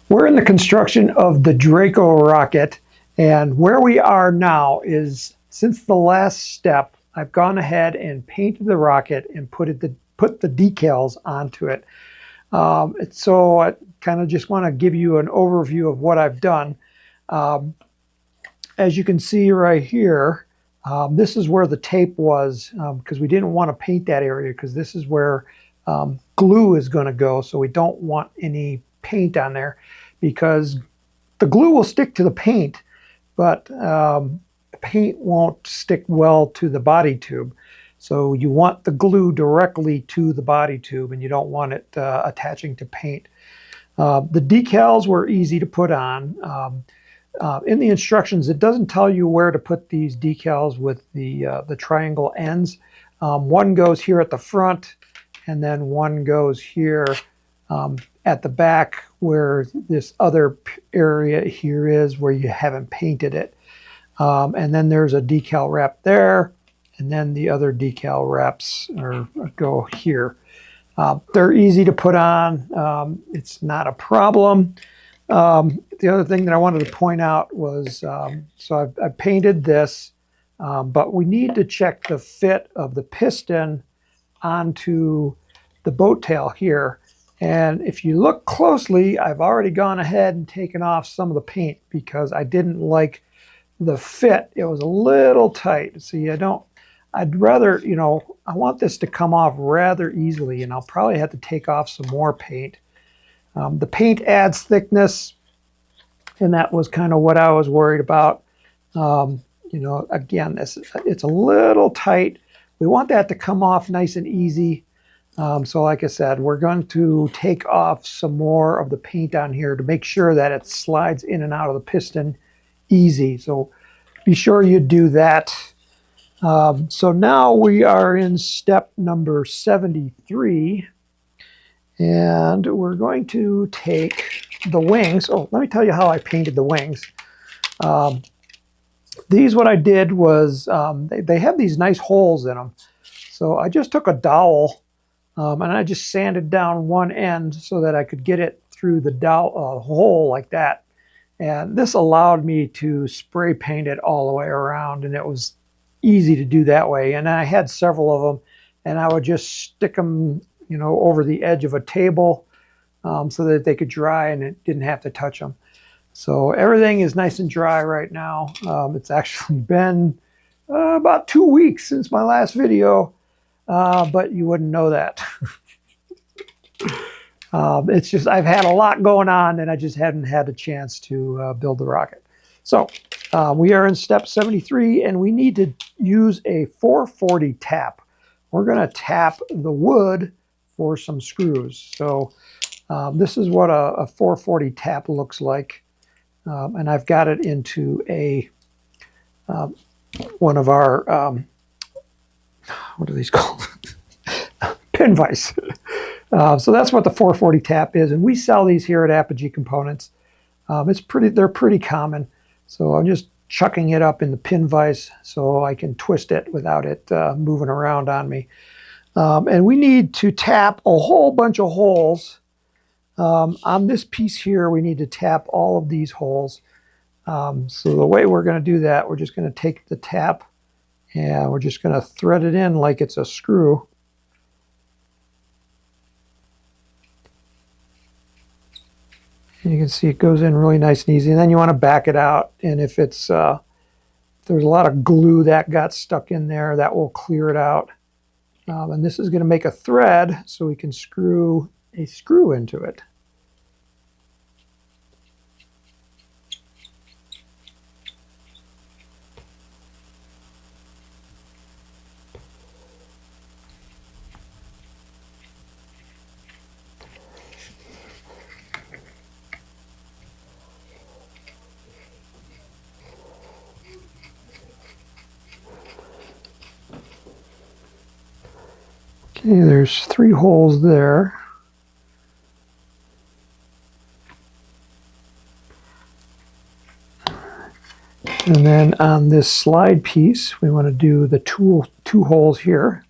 We're in the construction of the Draco rocket, and where we are now is, since the last step, I've gone ahead and painted the rocket and put the decals onto it. So I kind of just want to give you an overview of what I've done. As you can see right here, this is where the tape was, because we didn't want to paint that area because this is where glue is going to go, so we don't want any paint on there because the glue will stick to the paint, but paint won't stick well to the body tube. So you want the glue directly to the body tube, and you don't want it attaching to paint. The decals were easy to put on. In the instructions, it doesn't tell you where to put these decals with the triangle ends. One goes here at the front, and then one goes here at the back where this other area here is where you haven't painted it. And then there's a decal wrap there, and then the other decal wraps go here. They're easy to put on. It's not a problem. The other thing that I wanted to point out was, so I've painted this, but we need to check the fit of the piston onto the boat tail here. And if you look closely, I've already gone ahead and taken off some of the paint because I didn't like the fit. It was a little tight. See, I'd rather, I want this to come off rather easily, and I'll probably have to take off some more paint. The paint adds thickness, and that was kind of what I was worried about. Again, it's a little tight. We want that to come off nice and easy. So like I said, we're going to take off some more of the paint on here to make sure that it slides in and out of the piston easy. So be sure you do that. So now we are in step number 73. And we're going to take the wings. Oh, let me tell you how I painted the wings. These, what I did was, they have these nice holes in them. So I just took a dowel and I just sanded down one end so that I could get it through the hole like that. And this allowed me to spray paint it all the way around, and it was easy to do that way. And I had several of them, and I would just stick them over the edge of a table so that they could dry and it didn't have to touch them. So everything is nice and dry right now. It's actually been about 2 weeks since my last video, but you wouldn't know that. It's just I've had a lot going on, and I just hadn't had a chance to build the rocket. So we are in step 73, and we need to use a 440 tap. We're going to tap the wood for some screws. So this is what a 440 tap looks like. And I've got it into a one of our, what are these called? Pin vise. So that's what the 440 tap is. And we sell these here at Apogee Components. They're pretty common. So I'm just chucking it up in the pin vise so I can twist it without it moving around on me. And we need to tap a whole bunch of holes. On this piece here, we need to tap all of these holes. So the way we're going to do that, we're just going to take the tap and we're just going to thread it in like it's a screw. And you can see it goes in really nice and easy. And then you want to back it out. And if there's a lot of glue that got stuck in there, that will clear it out. And this is going to make a thread so we can screw a screw into it. Okay, there's 3 holes there. And then on this slide piece, we want to do the two holes here.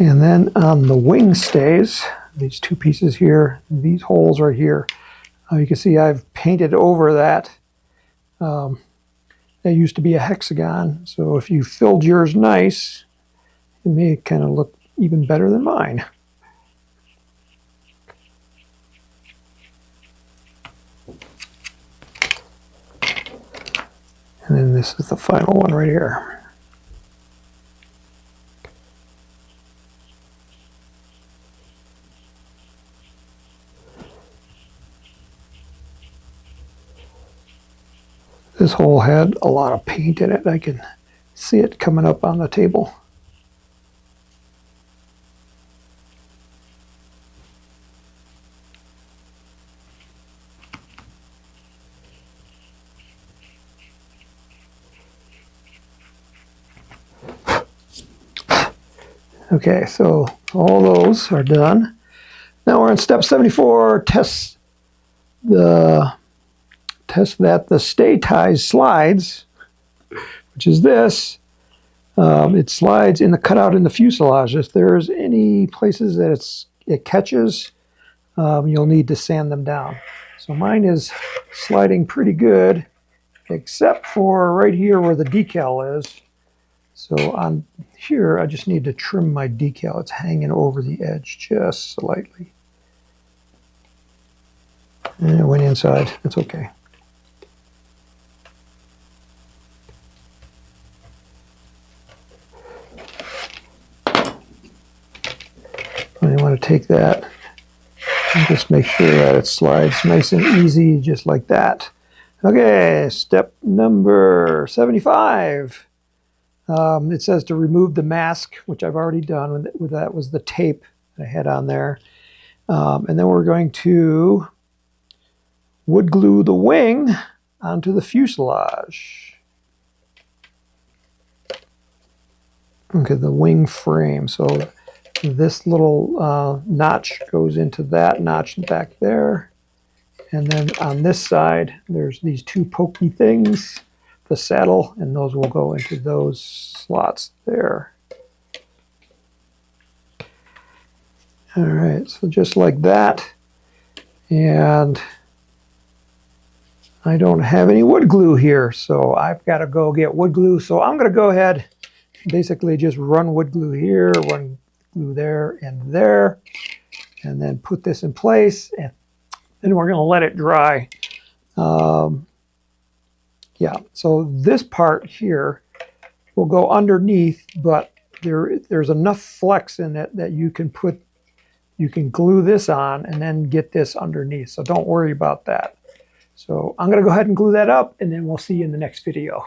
And then on the wing stays, these two pieces here, these holes right here, you can see I've painted over that. That used to be a hexagon, so if you filled yours nice, it may kind of look even better than mine. And then this is the final one right here. This hole had a lot of paint in it. I can see it coming up on the table. Okay, so all those are done. Now we're on step 74, test that the stay ties slides, which is this. It slides in the cutout in the fuselage. If there's any places that it catches, you'll need to sand them down. So mine is sliding pretty good, except for right here where the decal is. So on here, I just need to trim my decal. It's hanging over the edge just slightly. And it went inside. It's okay. I want to take that and just make sure that it slides nice and easy, just like that. Okay, step number 75. It says to remove the mask, which I've already done. With that was the tape I had on there. And then we're going to wood glue the wing onto the fuselage. Okay, the wing frame. So this little notch goes into that notch back there. And then on this side, there's these two pokey things, the saddle, and those will go into those slots there. All right, so just like that. And I don't have any wood glue here, so I've got to go get wood glue. So I'm going to go ahead, basically just run wood glue here, run glue there, and then put this in place, and then we're going to let it dry. Yeah, so this part here will go underneath, but there's enough flex in it that you can glue this on and then get this underneath. So don't worry about that. So I'm going to go ahead and glue that up, and then we'll see you in the next video.